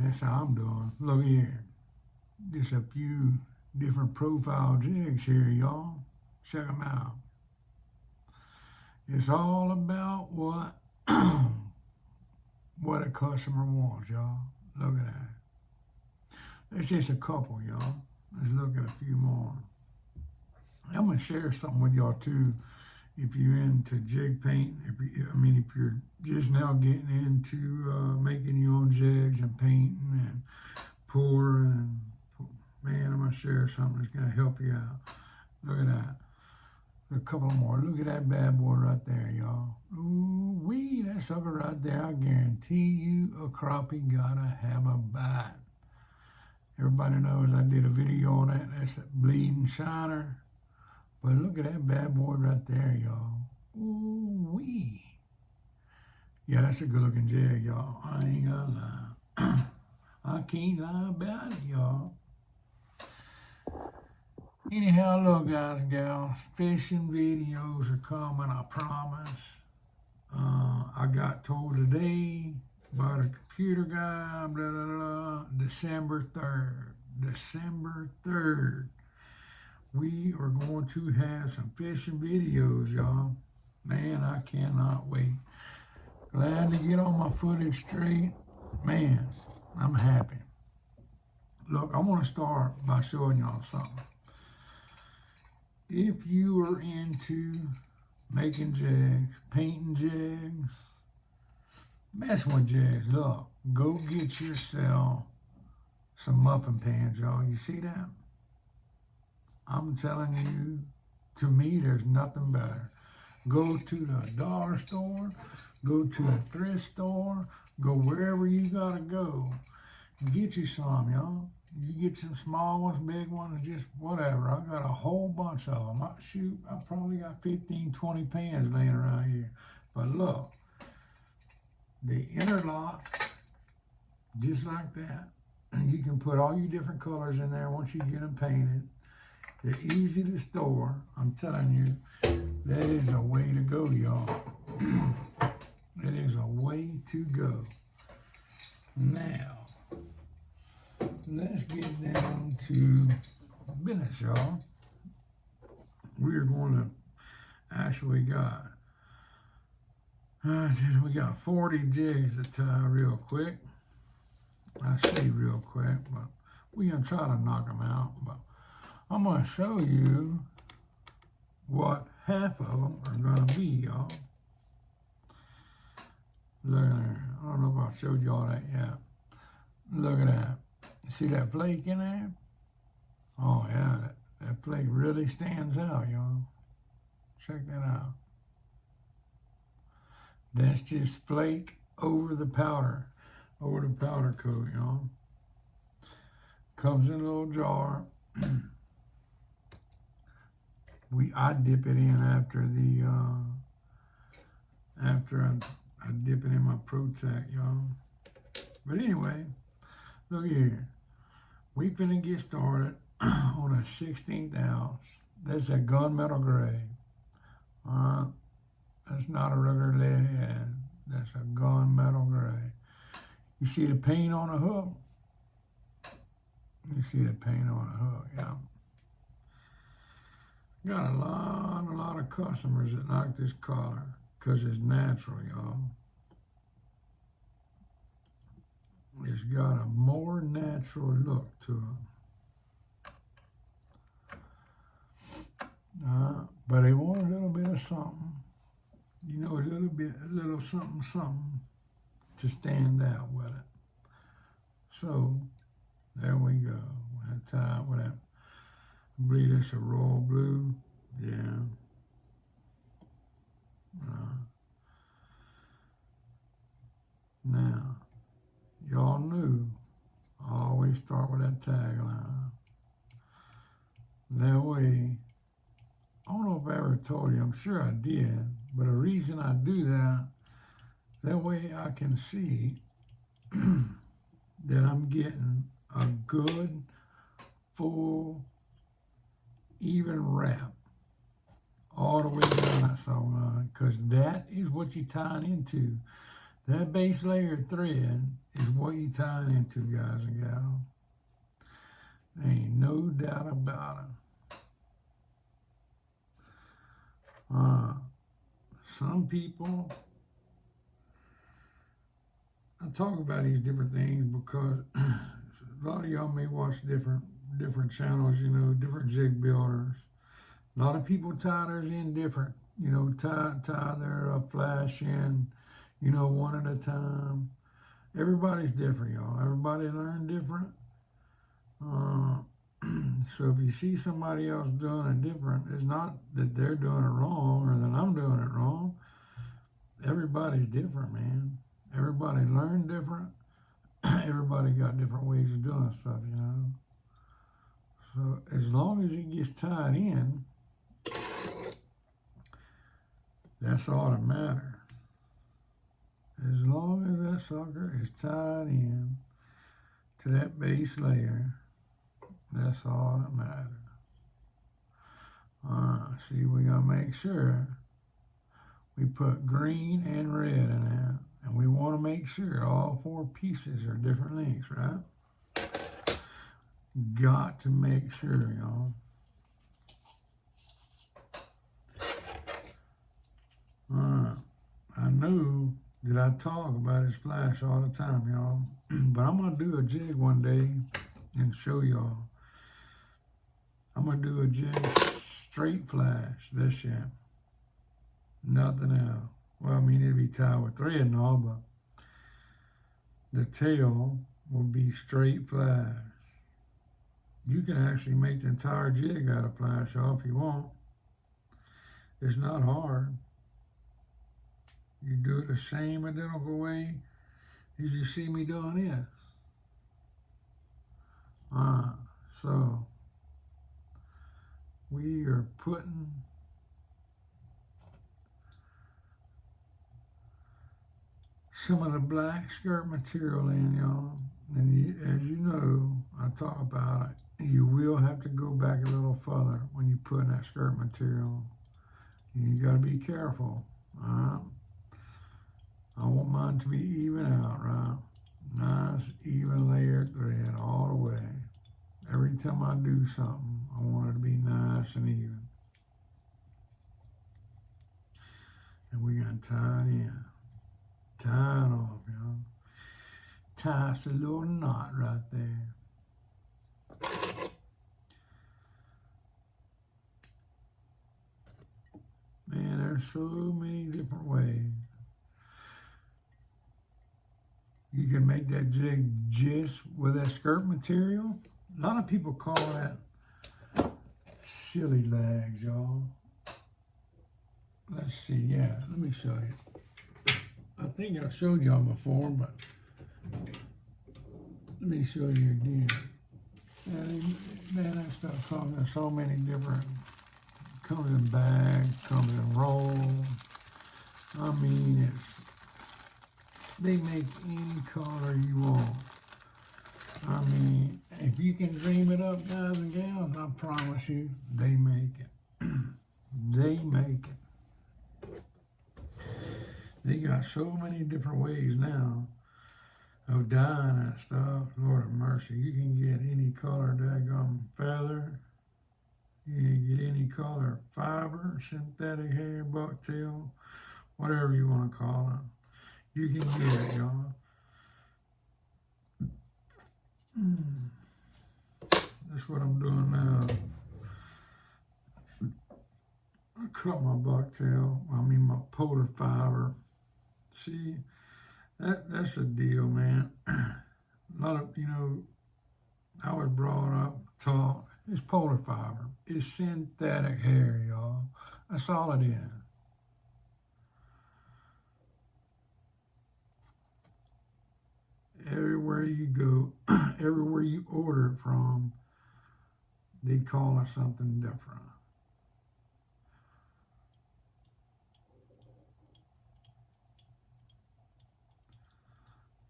That's how I'm doing. Look here. Just a few different profile jigs here, y'all. Check them out. It's all about what what a customer wants, y'all. Look at that. That's just a couple, y'all. Let's look at a few more. I'm gonna share something with y'all too. If you're into jig paint, if you're just now getting into making your own jigs and painting and pouring, and man, I'm gonna share something that's gonna help you out. Look at that. A couple more. Look at that bad boy right there, y'all. Ooh wee, that sucker right there. I guarantee you a crappie gotta have a bite. Everybody knows I did a video on that. That's a bleeding shiner. But look at that bad boy right there, y'all. Ooh wee. Yeah, that's a good looking jig, y'all. I ain't gonna lie. I can't lie about it, y'all. Anyhow, look, guys and gals, fishing videos are coming, I promise. I got told today by the computer guy, blah, blah, blah, December 3rd. December 3rd. We are going to have some fishing videos, y'all. Man, I cannot wait. Glad to get all my footage straight. Man, I'm happy. Look, I want to start by showing y'all something. If you are into making jigs, painting jigs, messing with jigs, look, go get yourself some muffin pans, y'all. You see that? I'm telling you, to me, there's nothing better. Go to the dollar store, go to a thrift store, go wherever you gotta go. Get you some, y'all. You get some small ones, big ones, just whatever. I got a whole bunch of them. I probably got 15, 20 pans laying around here. But look, they interlock just like that. You can put all your different colors in there once you get them painted. They're easy to store. I'm telling you, that is a way to go, y'all. It is a way to go. Now, let's get down to business, y'all. We're going to actually we got 40 jigs to tie real quick. I say real quick, but we're going to try to knock them out. But I'm going to show you what half of them are going to be, y'all. Look at there. I don't know if I showed y'all that yet. Look at that. See that flake in there? Oh, yeah, that flake really stands out, y'all. Check that out. That's just flake over the powder coat, y'all. Comes in a little jar. I dip it in after I dip it in my Protect, y'all. But anyway, look here. We finna get started on a 16th ounce. That's a gunmetal gray. That's not a regular lead head. That's a gunmetal gray. You see the paint on the hook? You see the paint on the hook, yeah. Got a lot of customers that like this color because it's natural, y'all. It's got a more natural look to it. But they want a little bit of something, you know, a little something to stand out with it. So, there we go. I tie it with that. I believe that's a royal blue. Yeah. Now, y'all knew I always start with that tagline. That way, I don't know if I ever told you, I'm sure I did, but the reason I do that way I can see that I'm getting a good, full, even wrap all the way down that song line, because that is what you're tying into. That base layer thread is what you tie it into, guys and gals. There ain't no doubt about it. Some people, I talk about these different things because a lot of y'all may watch different channels, you know, different jig builders. A lot of people tie theirs in different, you know, tie their flash in, you know, one at a time. Everybody's different, y'all. Everybody learn different. So if you see somebody else doing it different, it's not that they're doing it wrong or that I'm doing it wrong. Everybody's different, man. Everybody learned different. Everybody got different ways of doing stuff, you know. So as long as it gets tied in, that's all that matters. As long as that sucker is tied in to that base layer, that's all that matters. See, we gotta make sure we put green and red in there, and we want to make sure all 4 pieces are different lengths, right? Got to make sure, y'all. I know that I talk about his flash all the time, y'all, but I'm gonna do a jig one day and show y'all. I'm gonna do a jig straight flash this year. Nothing else. Well, I mean, it'd be tied with thread and all, but the tail will be straight flash. You can actually make the entire jig out of flash off if you want. It's not hard. You do it the same identical way as you see me doing this. So we are putting some of the black skirt material in, y'all. And as you know, I talk about it, you will have to go back a little further when you put in that skirt material. You got to be careful. I want mine to be even out, right? Nice, even layered thread all the way. Every time I do something, I want it to be nice and even. And we're going to tie it in. Tie it off, y'all. Tie us a little knot right there. Man, there's so many different ways. You can make that jig just with that skirt material. A lot of people call that silly legs, y'all. Let's see, yeah, let me show you. I think I showed y'all before, but let me show you again. Man, that stuff comes in so many different, comes in bags, comes in rolls. I mean, they make any color you want. I mean, if you can dream it up, guys and gals, I promise you, they make it. They make it. They got so many different ways now of dyeing that stuff. Lord of mercy, you can get any color daggum feather. You can get any color fiber, synthetic hair, bucktail, whatever you want to call it. You can get it, y'all. That's what I'm doing now. I cut my bucktail, my polar fiber. See, that's a deal, man. A lot of, I was brought up, taught, it's polar fiber. It's synthetic hair, y'all. That's all it is. Everywhere you go, everywhere you order it from, they call it something different.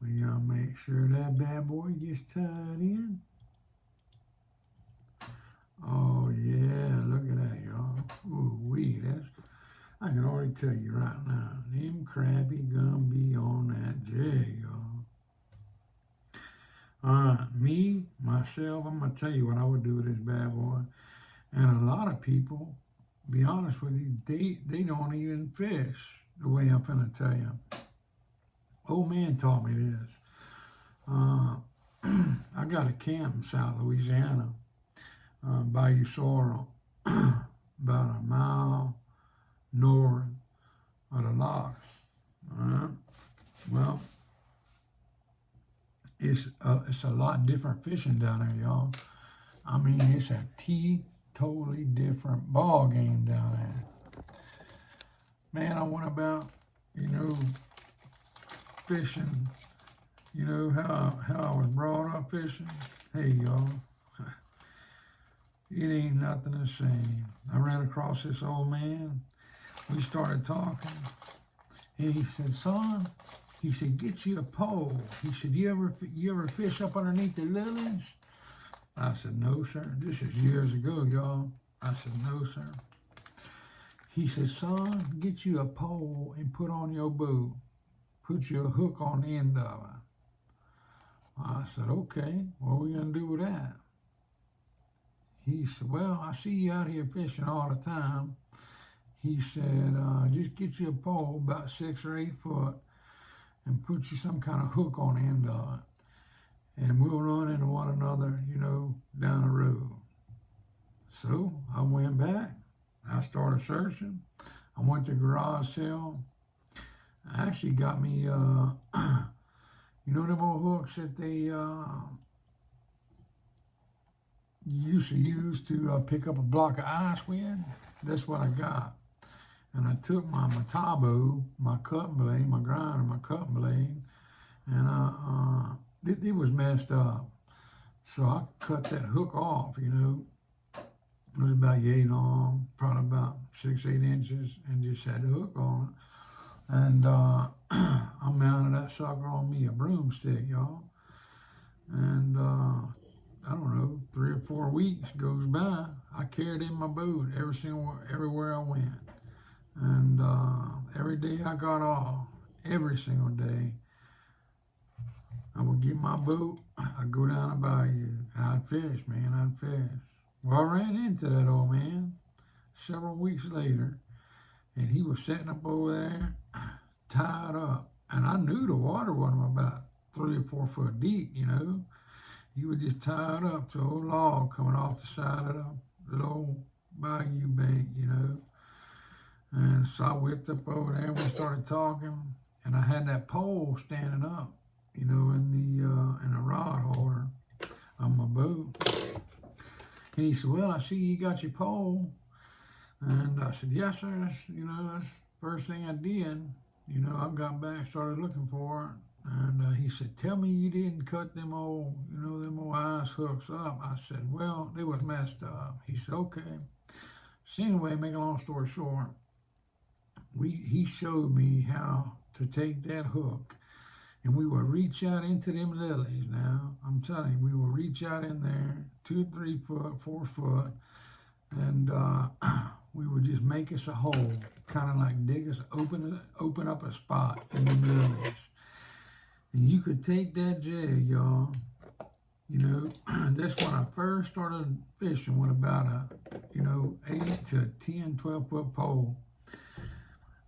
We gotta make sure that bad boy gets tied in. Oh yeah, look at that, y'all. Ooh wee, I can already tell you right now, Them crappie gonna be on that jig, y'all. Alright, myself, I'm gonna tell you what I would do with this bad boy. And a lot of people, be honest with you, they don't even fish the way I'm finna tell you. Old man taught me this. I got a camp in South Louisiana, Bayou Sorrel, about a mile north of the locks. Well, it's a lot different fishing down there, y'all. I mean, it's a totally different ball game down there. Man, I went about, fishing. You know how I was brought up fishing? Hey, y'all, it ain't nothing the same. I ran across this old man. We started talking. And he said, son, he said, get you a pole. He said, you ever fish up underneath the lilies? I said, no, sir. This is years ago, y'all. I said, no, sir. He said, son, get you a pole and put on your boat. Put your hook on the end of it. I said, okay, what are we going to do with that? He said, well, I see you out here fishing all the time. He said, just get you a pole about 6 or 8 foot and put you some kind of hook on the end of it. And we'll run into one another, down the road. So I went back. I started searching. I went to garage sale. I actually got me, them old hooks that they used to use to pick up a block of ice with? That's what I got. And I took my Matabo, my cutting blade, my grinder, my cutting blade, and it was messed up. So I cut that hook off, It was about yay long, probably about 6-8 inches, and just had the hook on it. And I mounted that sucker on me a broomstick, y'all. And I don't know, 3 or 4 weeks goes by. I carried in my boat everywhere I went. And every day I got off, every single day, I would get my boat, I'd go down the bayou, and I'd fish, man, I'd fish. Well, I ran into that old man several weeks later, and he was sitting up over there, tied up. And I knew the water wasn't about 3 or 4 foot deep, He was just tied up to a old log coming off the side of the little bayou bank, And so I whipped up over there and we started talking. And I had that pole standing up, in the rod holder on my boat. And he said, well, I see you got your pole. And I said, yes, sir. That's the first thing I did. I got back, started looking for it. And he said, tell me you didn't cut them old ice hooks up. I said, well, they was messed up. He said, okay. So anyway, make a long story short, he showed me how to take that hook, and we would reach out into them lilies now. I'm telling you, we would reach out in there, 2 or 3 foot, 4 foot, and we would just make us a hole, kind of like dig us, open up a spot in the lilies. And you could take that jig, y'all. That's when I first started fishing with about a, 8 to 10, 12 foot pole.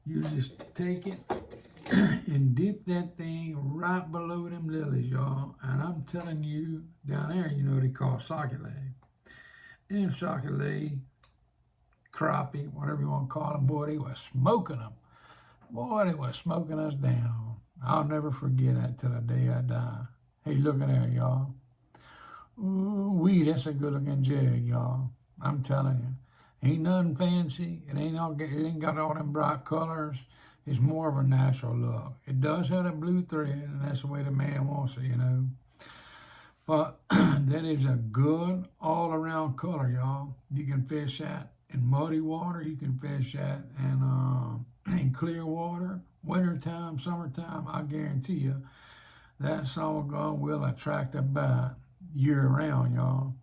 You just take it and dip that thing right below them lilies, y'all. And I'm telling you, down there, they call socket leg. And socket leg, crappie, whatever you want to call them, boy, they was smoking them. Boy, they was smoking us down. I'll never forget that till the day I die. Hey, look at there, y'all. Ooh-wee, that's a good-looking jig, y'all. I'm telling you. Ain't nothing fancy. It ain't got all them bright colors. It's more of a natural look. It does have a blue thread, and that's the way the man wants it, But that is a good all-around color, y'all. You can fish that in muddy water. You can fish that in clear water. Wintertime, summertime, I guarantee you, that sawgun will attract a bite year-round, y'all.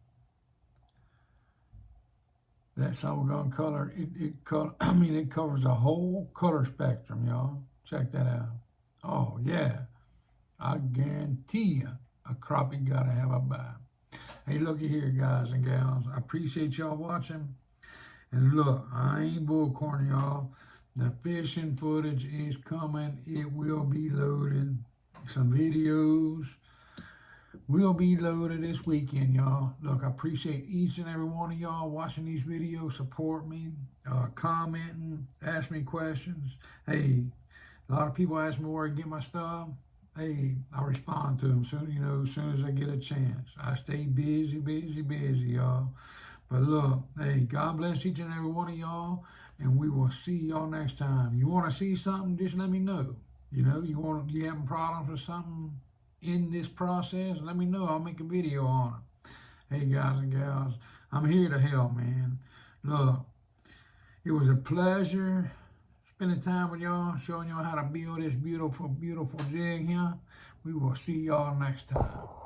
That sawgun color, it covers a whole color spectrum, y'all. Check that out. Oh, yeah. I guarantee you a crappie gotta have a bite. Hey, looky here, guys and gals. I appreciate y'all watching. And look, I ain't bullcorning y'all. The fishing footage is coming. It will be loaded. Some videos will be loaded this weekend, y'all. Look, I appreciate each and every one of y'all watching these videos. Support me, commenting, ask me questions. Hey, a lot of people ask me where I get my stuff. Hey, I respond to them soon, as soon as I get a chance. I stay busy, y'all. But look, hey, God bless each and every one of y'all, and we will see y'all next time. You want to see something, just let me know. You having problems with something in this process, let me know. I'll make a video on it. Hey, guys and gals, I'm here to help, man. Look, it was a pleasure spending time with y'all, showing y'all how to build this beautiful, beautiful jig here. We will see y'all next time.